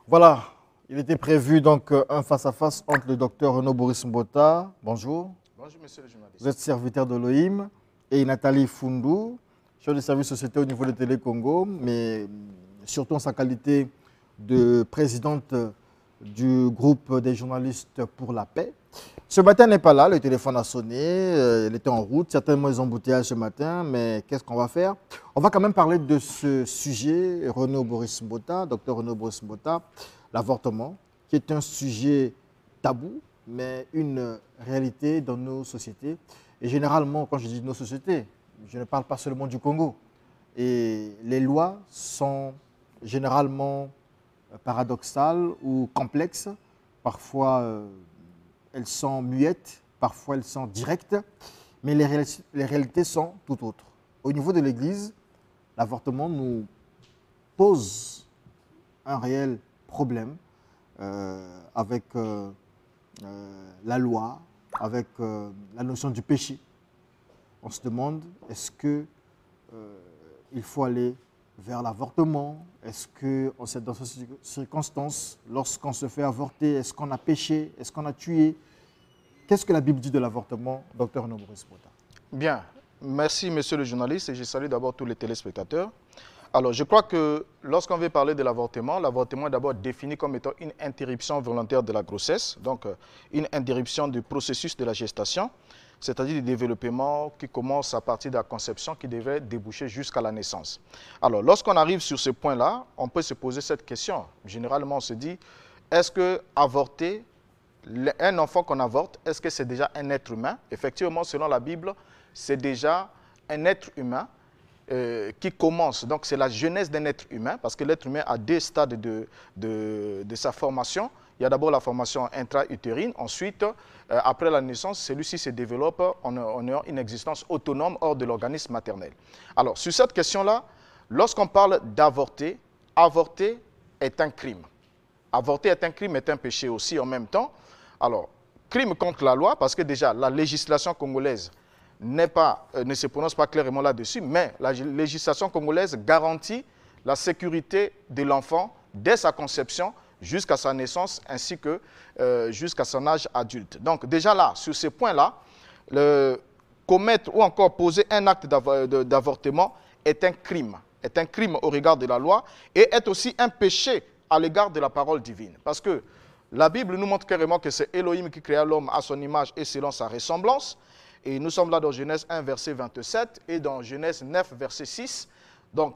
Voilà, il était prévu donc un face-à-face entre le docteur Renaud Boris Mbota, bonjour. Bonjour, monsieur le journaliste. Vous êtes serviteur de l'OIM, et Nathalie Foundou, chef de service société au niveau de Télé Congo, mais surtout en sa qualité de présidente du groupe des journalistes pour la paix. Ce matin n'est pas là, le téléphone a sonné, il était en route, certainement ils ont embouteillage ce matin, mais qu'est-ce qu'on va faire? On va quand même parler de ce sujet, Renaud Boris Mbota, docteur Renaud Boris Mbota, l'avortement, qui est un sujet tabou, mais une réalité dans nos sociétés. Et généralement, quand je dis nos sociétés, je ne parle pas seulement du Congo. Et les lois sont généralement paradoxales ou complexes. Parfois, elles sont muettes, parfois elles sont directes, mais les réalités sont tout autres. Au niveau de l'Église, l'avortement nous pose un réel problème avec la loi, avec la notion du péché. On se demande, est-ce qu'il faut aller vers l'avortement? Est-ce que dans ces circonstances, lorsqu'on se fait avorter, est-ce qu'on a péché? Est-ce qu'on a tué? Qu'est-ce que la Bible dit de l'avortement, docteur Renaud Boris Mbota? Bien, merci monsieur le journaliste et je salue d'abord tous les téléspectateurs. Alors, je crois que lorsqu'on veut parler de l'avortement est d'abord défini comme étant une interruption volontaire de la grossesse, donc une interruption du processus de la gestation, c'est-à-dire du développement qui commence à partir de la conception qui devait déboucher jusqu'à la naissance. Alors, lorsqu'on arrive sur ce point-là, on peut se poser cette question. Généralement, on se dit, est-ce que avorter, un enfant qu'on avorte, est-ce que c'est déjà un être humain? Effectivement, selon la Bible, c'est déjà un être humain qui commence. Donc, c'est la jeunesse d'un être humain, parce que l'être humain a deux stades de sa formation. Il y a d'abord la formation intra-utérine. Ensuite, après la naissance, celui-ci se développe en ayant une existence autonome hors de l'organisme maternel. Alors, sur cette question-là, lorsqu'on parle d'avorter, avorter est un crime. Avorter est un crime, est un péché aussi en même temps. Alors, crime contre la loi, parce que déjà, la législation congolaise ne se prononce pas clairement là-dessus, mais la législation congolaise garantit la sécurité de l'enfant dès sa conception jusqu'à sa naissance ainsi que jusqu'à son âge adulte. Donc déjà là, sur ce point-là, commettre ou encore poser un acte d'avortement est un crime au regard de la loi et est aussi un péché à l'égard de la parole divine. Parce que la Bible nous montre carrément que c'est Elohim qui créa l'homme à son image et selon sa ressemblance. Et nous sommes là dans Genèse 1, verset 27 et dans Genèse 9, verset 6. Donc,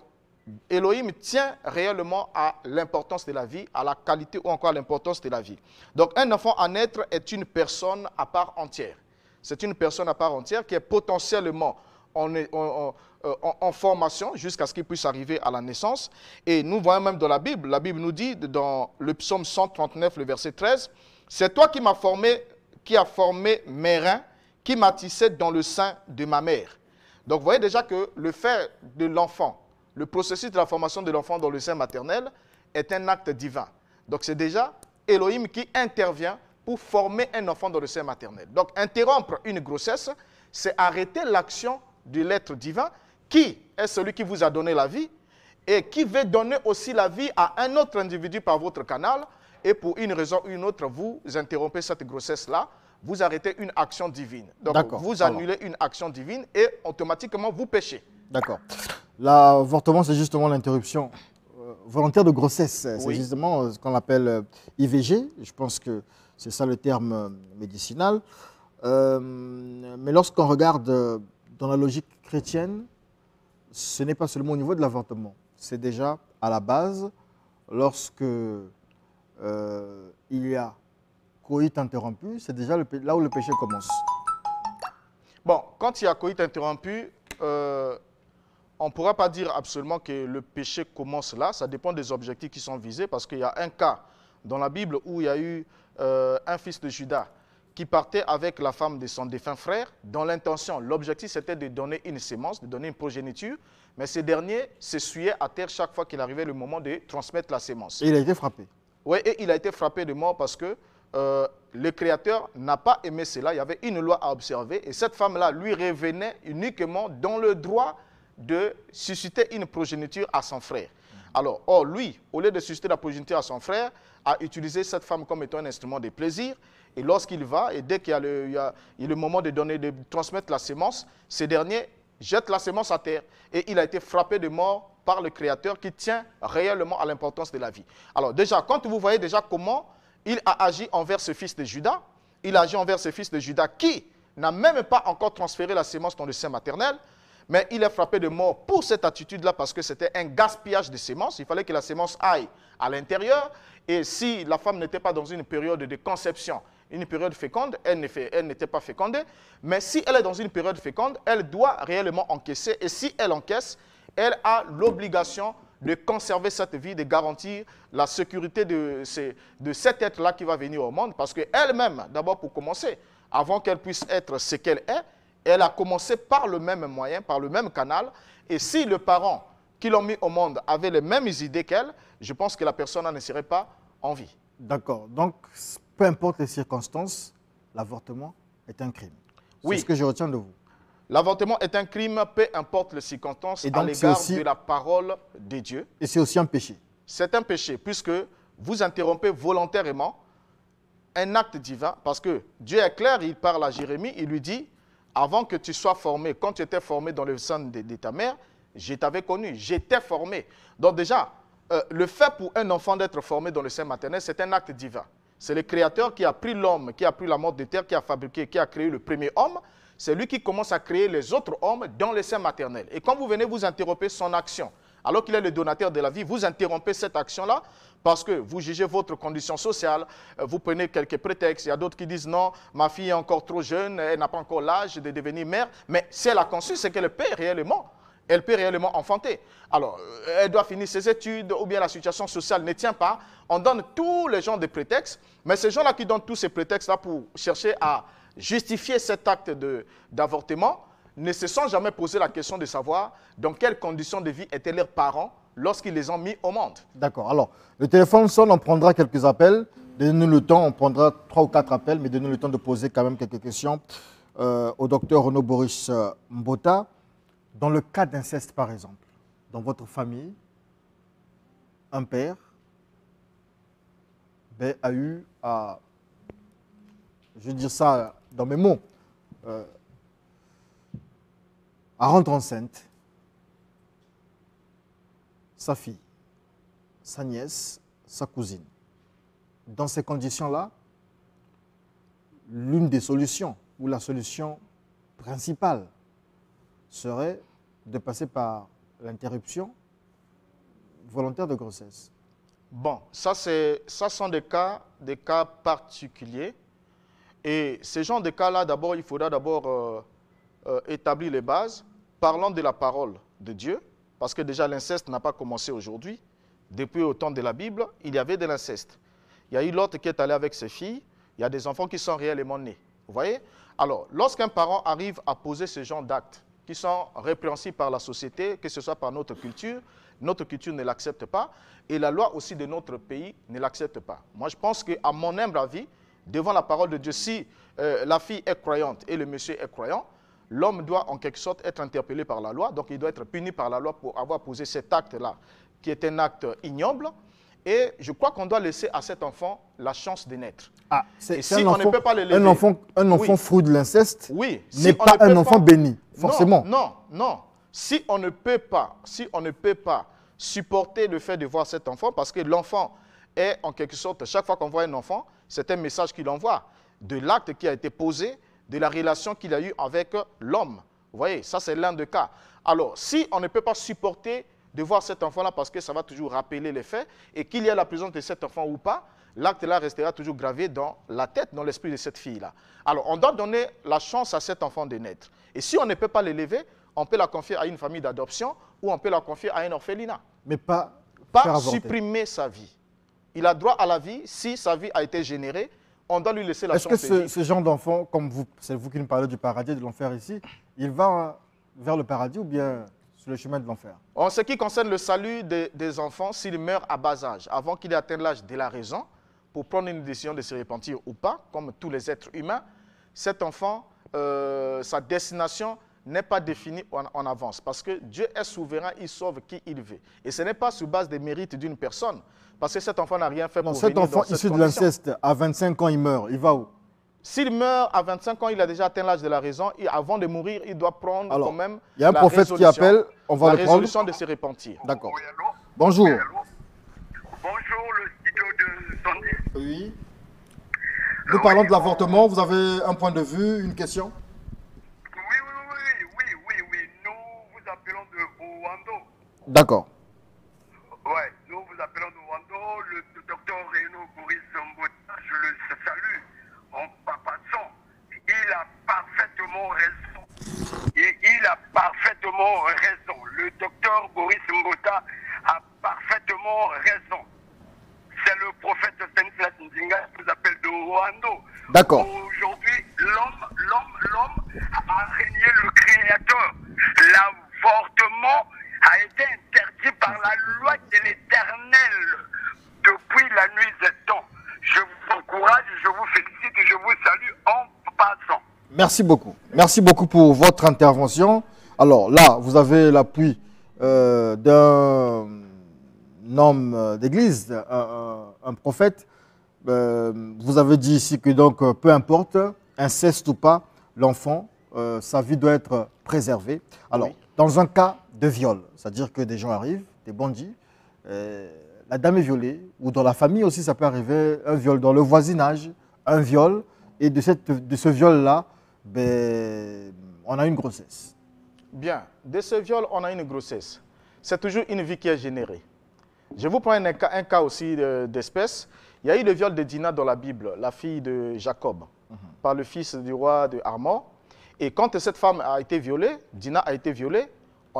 Elohim tient réellement à l'importance de la vie, à la qualité ou encore à l'importance de la vie. Donc, un enfant à naître est une personne à part entière. C'est une personne à part entière qui est potentiellement en formation jusqu'à ce qu'il puisse arriver à la naissance. Et nous voyons même dans la Bible nous dit dans le psaume 139, le verset 13, « C'est toi qui m'as formé, qui as formé mes reins, qui m'a tissé dans le sein de ma mère. » Donc, vous voyez déjà que le fait de l'enfant, le processus de la formation de l'enfant dans le sein maternel est un acte divin. Donc, c'est déjà Elohim qui intervient pour former un enfant dans le sein maternel. Donc, interrompre une grossesse, c'est arrêter l'action de l'être divin qui est celui qui vous a donné la vie et qui veut donner aussi la vie à un autre individu par votre canal. Et pour une raison ou une autre, vous interrompez cette grossesse-là, vous arrêtez une action divine. Donc, vous annulez une action divine et automatiquement, vous péchez. D'accord. L'avortement, c'est justement l'interruption volontaire de grossesse. C'est justement ce qu'on appelle IVG. Je pense que c'est ça le terme médicinal. Mais lorsqu'on regarde dans la logique chrétienne, ce n'est pas seulement au niveau de l'avortement. C'est déjà à la base, lorsque il y a coït interrompu, c'est déjà là où le péché commence. Bon, quand il y a coït interrompu, on ne pourra pas dire absolument que le péché commence là. Ça dépend des objectifs qui sont visés parce qu'il y a un cas dans la Bible où il y a eu un fils de Judas qui partait avec la femme de son défunt frère dont l'intention, l'objectif c'était de donner une sémence, de donner une progéniture, mais ce dernier s'essuyait à terre chaque fois qu'il arrivait le moment de transmettre la sémence. Et il a été frappé. Oui, et il a été frappé de mort parce que le Créateur n'a pas aimé cela. Il y avait une loi à observer et cette femme-là lui revenait uniquement dans le droit de susciter une progéniture à son frère. Alors, or, lui, au lieu de susciter la progéniture à son frère, a utilisé cette femme comme étant un instrument de plaisir. Et lorsqu'il va, et dès qu'il y a le moment de transmettre la sémence, ce dernier jette la sémence à terre. Et il a été frappé de mort par le Créateur qui tient réellement à l'importance de la vie. Alors déjà, quand vous voyez déjà comment il a agi envers ce fils de Judas, il a agi envers ce fils de Judas qui n'a même pas encore transféré la sémence dans le sein maternel, mais il est frappé de mort pour cette attitude-là parce que c'était un gaspillage de sémence. Il fallait que la sémence aille à l'intérieur. Et si la femme n'était pas dans une période de conception, une période féconde, elle n'était pas fécondée. Mais si elle est dans une période féconde, elle doit réellement encaisser. Et si elle encaisse, elle a l'obligation de conserver cette vie, de garantir la sécurité de cet être-là qui va venir au monde. Parce qu'elle-même, d'abord pour commencer, avant qu'elle puisse être ce qu'elle est, elle a commencé par le même moyen, par le même canal. Et si le parent qui l'ont mis au monde avait les mêmes idées qu'elle, je pense que la personne ne serait pas en vie. D'accord. Donc, peu importe les circonstances, l'avortement est un crime. Oui. C'est ce que je retiens de vous. L'avortement est un crime, peu importe les circonstances, à l'égard de la parole de Dieu. Et c'est aussi un péché. C'est un péché, puisque vous interrompez volontairement un acte divin, parce que Dieu est clair, il parle à Jérémie, il lui dit, avant que tu sois formé, quand tu étais formé dans le sein de ta mère, je t'avais connu, j'étais formé. Donc déjà, le fait pour un enfant d'être formé dans le sein maternel, c'est un acte divin. C'est le Créateur qui a pris l'homme, qui a pris la mode de terre, qui a fabriqué, qui a créé le premier homme. C'est lui qui commence à créer les autres hommes dans le sein maternel. Et quand vous venez vous interrompez son action, alors qu'il est le donateur de la vie, vous interrompez cette action-là parce que vous jugez votre condition sociale, vous prenez quelques prétextes. Il y a d'autres qui disent non, ma fille est encore trop jeune, elle n'a pas encore l'âge de devenir mère. Mais si elle a conçu, c'est qu'elle peut réellement. Elle peut réellement enfanter. Alors, elle doit finir ses études ou bien la situation sociale ne tient pas. On donne tous les gens des prétextes, mais ces gens-là qui donnent tous ces prétextes-là pour chercher à justifier cet acte d'avortement ne se sont jamais posé la question de savoir dans quelles conditions de vie étaient leurs parents lorsqu'ils les ont mis au monde. D'accord. Alors, le téléphone sonne, on prendra quelques appels. Donnez-nous le temps, on prendra 3 ou 4 appels, mais donnez-nous le temps de poser quand même quelques questions au docteur Renaud Boris Mbota. Dans le cas d'inceste, par exemple, dans votre famille, un père a eu à, je vais dire ça dans mes mots, à rendre enceinte sa fille, sa nièce, sa cousine. Dans ces conditions-là, l'une des solutions, ou la solution principale, serait de passer par l'interruption volontaire de grossesse. Bon, ça sont des cas particuliers. Et ces genres de cas-là, d'abord, il faudra d'abord établir les bases. Parlons de la parole de Dieu, parce que déjà l'inceste n'a pas commencé aujourd'hui. Depuis au temps de la Bible, il y avait de l'inceste. Il y a eu l'autre qui est allé avec ses filles. Il y a des enfants qui sont réellement nés. Vous voyez? Alors, lorsqu'un parent arrive à poser ce genre d'actes qui sont répréhensibles par la société, que ce soit par notre culture ne l'accepte pas, et la loi aussi de notre pays ne l'accepte pas. Moi, je pense qu'à mon humble avis, devant la parole de Dieu, si la fille est croyante et le monsieur est croyant, l'homme doit en quelque sorte être interpellé par la loi, donc il doit être puni par la loi pour avoir posé cet acte-là, qui est un acte ignoble, et je crois qu'on doit laisser à cet enfant la chance de naître. Ah, et si on ne peut pas l'élever, un enfant oui, fruit de l'inceste oui, n'est pas un enfant béni, forcément. Non. Si on ne peut pas supporter le fait de voir cet enfant, parce que l'enfant est en quelque sorte, chaque fois qu'on voit un enfant, c'est un message qu'il envoie de l'acte qui a été posé, de la relation qu'il a eue avec l'homme. Vous voyez, ça c'est l'un des cas. Alors, si on ne peut pas supporter de voir cet enfant-là parce que ça va toujours rappeler les faits et qu'il y a la présence de cet enfant ou pas, l'acte-là restera toujours gravé dans la tête, dans l'esprit de cette fille-là. Alors, on doit donner la chance à cet enfant de naître. Et si on ne peut pas l'élever, on peut la confier à une famille d'adoption ou on peut la confier à un orphelinat. Mais pas supprimer sa vie. Il a droit à la vie. Si sa vie a été générée, on doit lui laisser la chance. Est-ce que ce genre d'enfant, comme vous, c'est vous qui nous parlez du paradis et de l'enfer ici, il va vers le paradis ou bien sur le chemin de l'enfer? En ce qui concerne le salut des enfants, s'il meurt à bas âge, avant qu'il ait atteint l'âge de la raison, pour prendre une décision de se repentir ou pas, comme tous les êtres humains, cet enfant, sa destination n'est pas défini en avance. Parce que Dieu est souverain, il sauve qui il veut. Et ce n'est pas sur base des mérites d'une personne. Parce que cet enfant n'a rien fait pour venir cet enfant dans cette issu de condition. l'inceste, à 25 ans, il meurt. Il va où? S'il meurt à 25 ans, il a déjà atteint l'âge de la raison. Et avant de mourir, il doit prendre quand même il y a un prophète qui appelle, on va le prendre. La résolution de se repentir. D'accord. Oui, allô? Bonjour. Oui, allô? Bonjour, le studio de Sandy. Oui. Nous parlons de l'avortement. Vous avez un point de vue, une question? Oui. Nous vous appelons de Ouando. D'accord. Ouais, nous vous appelons de Ouando. Le docteur Reno Boris Mbota, je le salue en passant. Il a parfaitement raison. Il a parfaitement raison. Le docteur Boris Mbota a parfaitement raison. C'est le prophète Stanislas Ndinga qui nous appelle de Ouando. D'accord. Aujourd'hui, l'homme a régné le créateur. L'avortement a été interdit par la loi de l'Éternel depuis la nuit des temps. Je vous encourage, je vous félicite et je vous salue en passant. Merci beaucoup. Merci beaucoup pour votre intervention. Alors là, vous avez l'appui d'un homme d'église, un prophète. Vous avez dit ici que donc, peu importe, inceste ou pas, l'enfant, sa vie doit être préservée. Alors, dans un cas de viol, c'est-à-dire que des gens arrivent, des bandits, la dame est violée, ou dans la famille aussi, ça peut arriver, un viol dans le voisinage, un viol, et de ce viol-là, on a une grossesse. Bien, de ce viol, on a une grossesse. C'est toujours une vie qui est générée. Je vous prends un cas aussi d'espèce. Il y a eu le viol de Dina dans la Bible, la fille de Jacob, par le fils du roi de Armor. Et quand cette femme a été violée, Dina a été violée,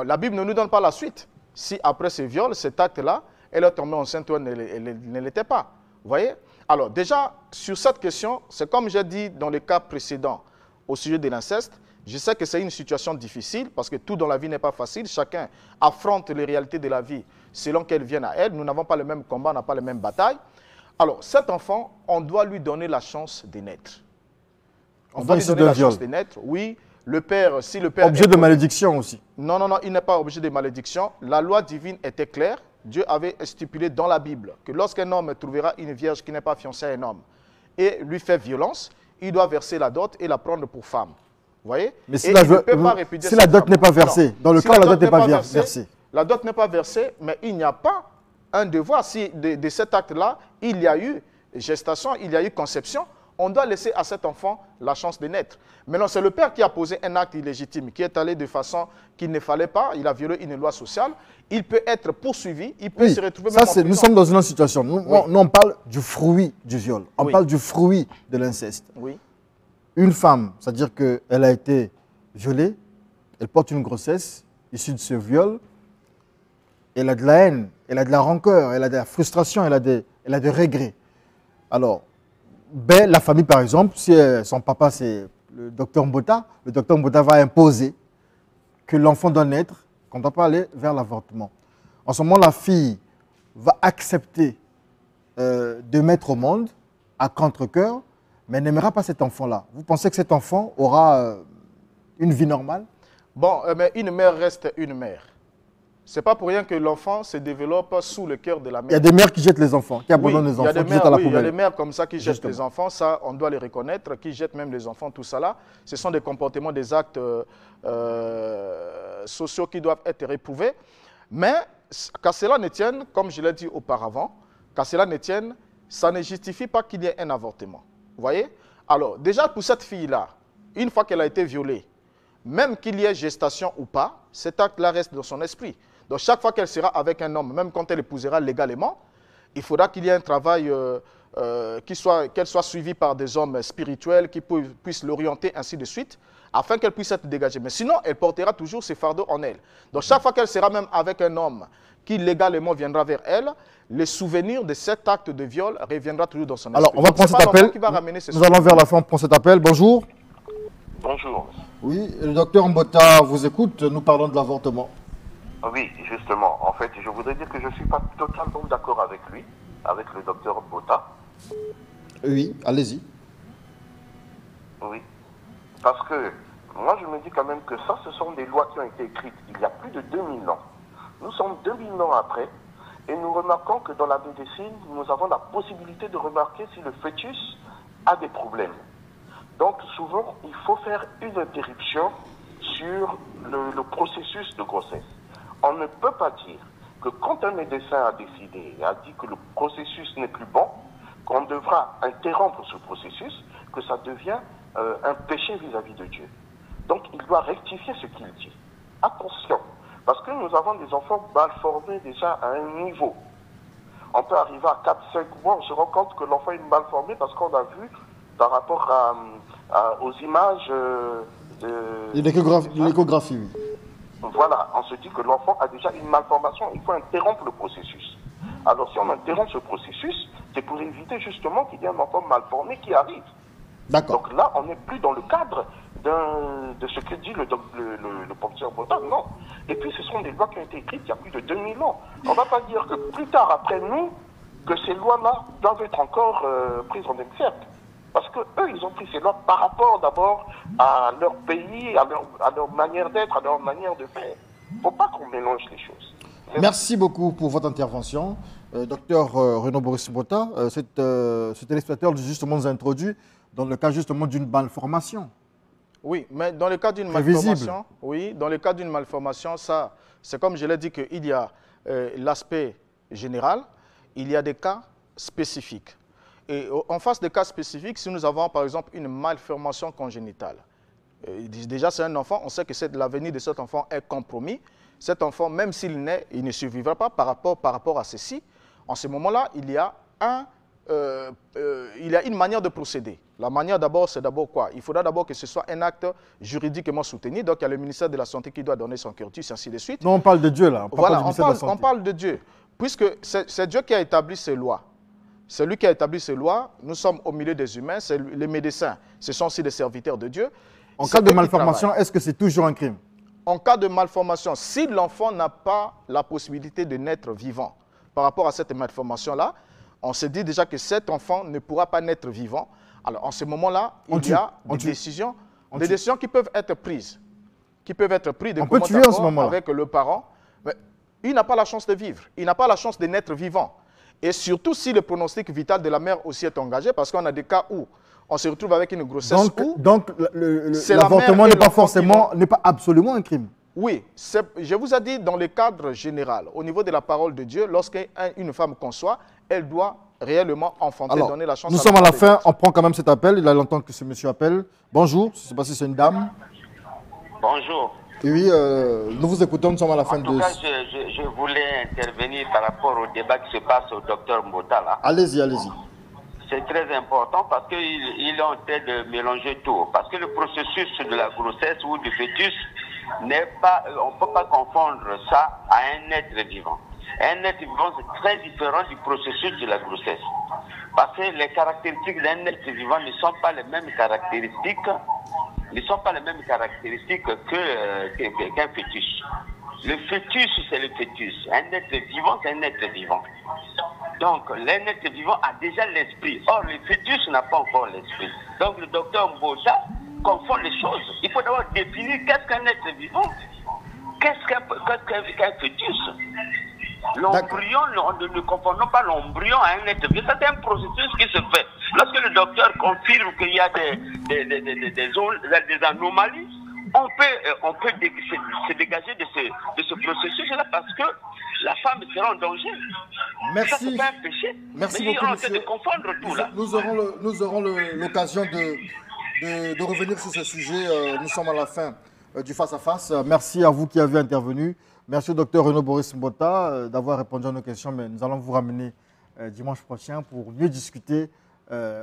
la Bible ne nous donne pas la suite. Si après ce viol, cet acte-là, elle est tombée enceinte ou elle ne l'était pas. Vous voyez? Alors déjà, sur cette question, c'est comme j'ai dit dans le cas précédent au sujet de l'inceste, je sais que c'est une situation difficile parce que tout dans la vie n'est pas facile. Chacun affronte les réalités de la vie selon qu'elles viennent à elle. Nous n'avons pas le même combat, on n'a pas les mêmes batailles. Alors, cet enfant, on doit lui donner la chance de naître. On doit lui donner la chance de naître, oui. Le père, si le père... Objet de malédiction aussi. Non, il n'est pas objet de malédiction. La loi divine était claire. Dieu avait stipulé dans la Bible que lorsqu'un homme trouvera une vierge qui n'est pas fiancée à un homme et lui fait violence, il doit verser la dot et la prendre pour femme. Vous voyez? Mais si la dot n'est pas versée, dans le cas où la dot n'est pas versée. La dot n'est pas versée, mais il n'y a pas un devoir. Si de cet acte-là, il y a eu gestation, il y a eu conception, on doit laisser à cet enfant la chance de naître. Maintenant, c'est le père qui a posé un acte illégitime, qui est allé de façon qu'il ne fallait pas, il a violé une loi sociale, il peut être poursuivi, il peut se retrouver même en prison. Nous sommes dans une autre situation. Nous, on parle du fruit du viol, on parle du fruit de l'inceste. Oui. Une femme, c'est-à-dire qu'elle a été violée, elle porte une grossesse issue de ce viol, elle a de la haine, elle a de la rancœur, elle a de la frustration, elle a des regrets. Alors, la famille, par exemple, si son papa c'est le docteur Mbota va imposer que l'enfant doit naître, qu'on ne doit pas aller vers l'avortement. En ce moment, la fille va accepter de mettre au monde à contre-cœur, mais elle n'aimera pas cet enfant-là. Vous pensez que cet enfant aura une vie normale? Bon, mais une mère reste une mère. Ce n'est pas pour rien que l'enfant se développe sous le cœur de la mère. Il y a des mères qui jettent les enfants, qui abandonnent les enfants, qui jettent à la poubelle. Il y a des mères comme ça qui jettent les enfants, ça on doit les reconnaître, qui jettent même les enfants, tout ça là. Ce sont des comportements, des actes sociaux qui doivent être réprouvés. Mais qu'à cela ne tienne, comme je l'ai dit auparavant, qu'à cela ne tienne, ça ne justifie pas qu'il y ait un avortement. Vous voyez? Alors déjà pour cette fille-là, une fois qu'elle a été violée, même qu'il y ait gestation ou pas, cet acte-là reste dans son esprit. Donc chaque fois qu'elle sera avec un homme, même quand elle épousera légalement, il faudra qu'il y ait un travail, qu'elle soit suivie par des hommes spirituels qui puissent l'orienter, ainsi de suite, afin qu'elle puisse être dégagée. Mais sinon, elle portera toujours ses fardeaux en elle. Donc chaque fois qu'elle sera même avec un homme qui légalement viendra vers elle, le souvenir de cet acte de viol reviendra toujours dans son esprit. Alors, on va prendre cet appel. Nous allons vers la fin, on prend cet appel. Bonjour. Bonjour. Oui, le docteur Mbota vous écoute, nous parlons de l'avortement. Oui, justement. En fait, je voudrais dire que je ne suis pas totalement d'accord avec lui, avec le docteur Mbota. Oui, allez-y. Oui. Parce que Moi, je me dis quand même que ça, ce sont des lois qui ont été écrites il y a plus de 2000 ans. Nous sommes 2000 ans après et nous remarquons que dans la médecine, nous avons la possibilité de remarquer si le fœtus a des problèmes. Donc, souvent, il faut faire une interruption sur le processus de grossesse. On ne peut pas dire que quand un médecin a décidé et a dit que le processus n'est plus bon, qu'on devra interrompre ce processus, que ça devient un péché vis-à-vis de Dieu. Donc, il doit rectifier ce qu'il dit. Attention, parce que nous avons des enfants mal formés déjà à un niveau. On peut arriver à 4-5 mois, on se rend compte que l'enfant est mal formé parce qu'on a vu par rapport aux images de l'échographie, oui. Voilà, on se dit que l'enfant a déjà une malformation, il faut interrompre le processus. Alors si on interrompt ce processus, c'est pour éviter justement qu'il y ait un enfant mal formé qui arrive. D'accord. Donc là, on n'est plus dans le cadre de ce que dit le professeur Botta, non. Et puis ce sont des lois qui ont été écrites il y a plus de 2000 ans. On ne va pas dire que plus tard, après nous, que ces lois-là doivent être encore prises en exergue. Parce qu'eux, ils ont pris ces lois par rapport d'abord à leur pays, à leur manière d'être, à leur manière de faire. Il ne faut pas qu'on mélange les choses. Merci beaucoup pour votre intervention. Docteur Renaud Boris Botta, ce téléspectateur justement nous a introduit dans le cas justement d'une malformation. Oui, mais dans le cas d'une malformation, oui, dans le cas d'une malformation, ça, c'est comme je l'ai dit qu'il y a l'aspect général, il y a des cas spécifiques. Et en face des cas spécifiques, si nous avons par exemple une malformation congénitale, déjà c'est un enfant, on sait que l'avenir de cet enfant est compromis. Cet enfant, même s'il naît, il ne survivra pas par rapport à ceci. En ce moment-là, il y a une manière de procéder. La manière d'abord, c'est d'abord quoi? Il faudra d'abord que ce soit un acte juridiquement soutenu. Donc, il y a le ministère de la Santé qui doit donner son cursus, ainsi de suite. Non, on parle de Dieu là. Voilà, on parle de Dieu. Puisque c'est Dieu qui a établi ces lois. C'est lui qui a établi ces lois. Nous sommes au milieu des humains. Les médecins, ce sont aussi des serviteurs de Dieu. En cas de malformation, est-ce que c'est toujours un crime? En cas de malformation, si l'enfant n'a pas la possibilité de naître vivant par rapport à cette malformation-là, on se dit déjà que cet enfant ne pourra pas naître vivant. Alors, en ce moment-là, il y a des décisions qui peuvent être prises. On peut tuer en ce moment-là. Avec le parent. Mais il n'a pas la chance de vivre. Il n'a pas la chance de naître vivant. Et surtout si le pronostic vital de la mère aussi est engagé, parce qu'on a des cas où on se retrouve avec une grossesse donc l'avortement n'est pas absolument un crime. Oui, je vous ai dit dans le cadre général, au niveau de la parole de Dieu, lorsqu'une femme conçoit, elle doit réellement enfanter, donner la chance. Nous sommes à la fin, on prend quand même cet appel, il a longtemps que ce monsieur appelle. Bonjour, je ne sais pas si c'est une dame. Bonjour. Oui, nous vous écoutons, nous sommes à la fin de... En tout cas, je voulais intervenir par rapport au débat qui se passe au docteur Botta là. Allez-y, allez-y. C'est très important parce qu'ils ont en train de mélanger tout. Parce que le processus de la grossesse ou du fœtus n'est pas, on ne peut pas confondre ça à un être vivant. Un être vivant, c'est très différent du processus de la grossesse. Parce que les caractéristiques d'un être vivant ne sont pas les mêmes caractéristiques, qu'un fœtus. Le fœtus, c'est le fœtus. Un être vivant, c'est un être vivant. Donc, l'être vivant a déjà l'esprit. Or, le fœtus n'a pas encore l'esprit. Donc, le docteur Botta confond les choses. Il faut d'abord définir qu'est-ce qu'un être vivant, qu'est-ce qu'un fœtus. L'embryon, ne confondons pas l'embryon à un être vivant. C'est un processus qui se fait. Lorsque le docteur confirme qu'il y a des anomalies, on peut se dégager de ce processus-là parce que la femme sera en danger. Merci. Ça, c'est pas un péché. Merci mais beaucoup, on monsieur. de confondre tout là. Nous aurons l'occasion de revenir sur ce sujet. Nous sommes à la fin du face-à-face. Merci à vous qui avez intervenu. Merci au docteur Renaud Boris Botta d'avoir répondu à nos questions. Mais nous allons vous ramener dimanche prochain pour mieux discuter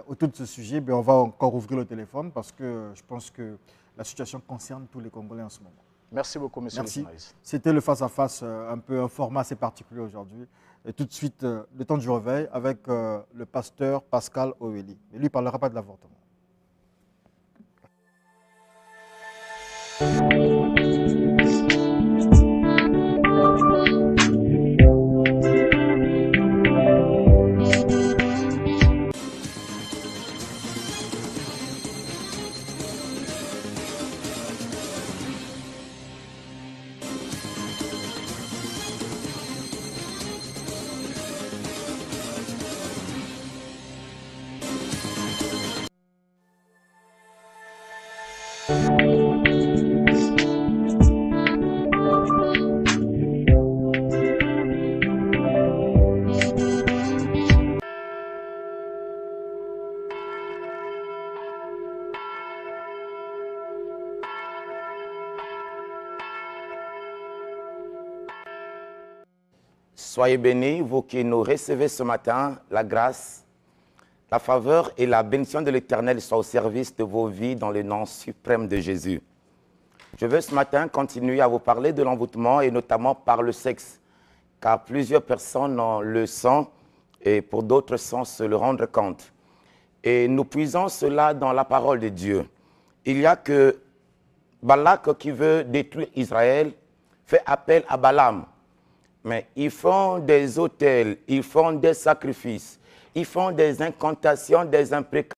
autour de ce sujet. Mais on va encore ouvrir le téléphone parce que je pense que la situation concerne tous les Congolais en ce moment. Merci beaucoup, monsieur le journaliste. C'était le face-à-face, un format assez particulier aujourd'hui. Et tout de suite, le temps du réveil avec le pasteur Pascal Oweli. Mais lui ne parlera pas de l'avortement. Soyez bénis, vous qui nous recevez ce matin, la grâce, la faveur et la bénédiction de l'Éternel soient au service de vos vies dans le nom suprême de Jésus. Je veux ce matin continuer à vous parler de l'envoûtement et notamment par le sexe, car plusieurs personnes le sont et pour d'autres sans se le rendre compte. Et nous puisons cela dans la parole de Dieu. Il y a que Balak qui veut détruire Israël fait appel à Balaam. Mais ils font des autels, ils font des sacrifices, ils font des incantations, des imprécations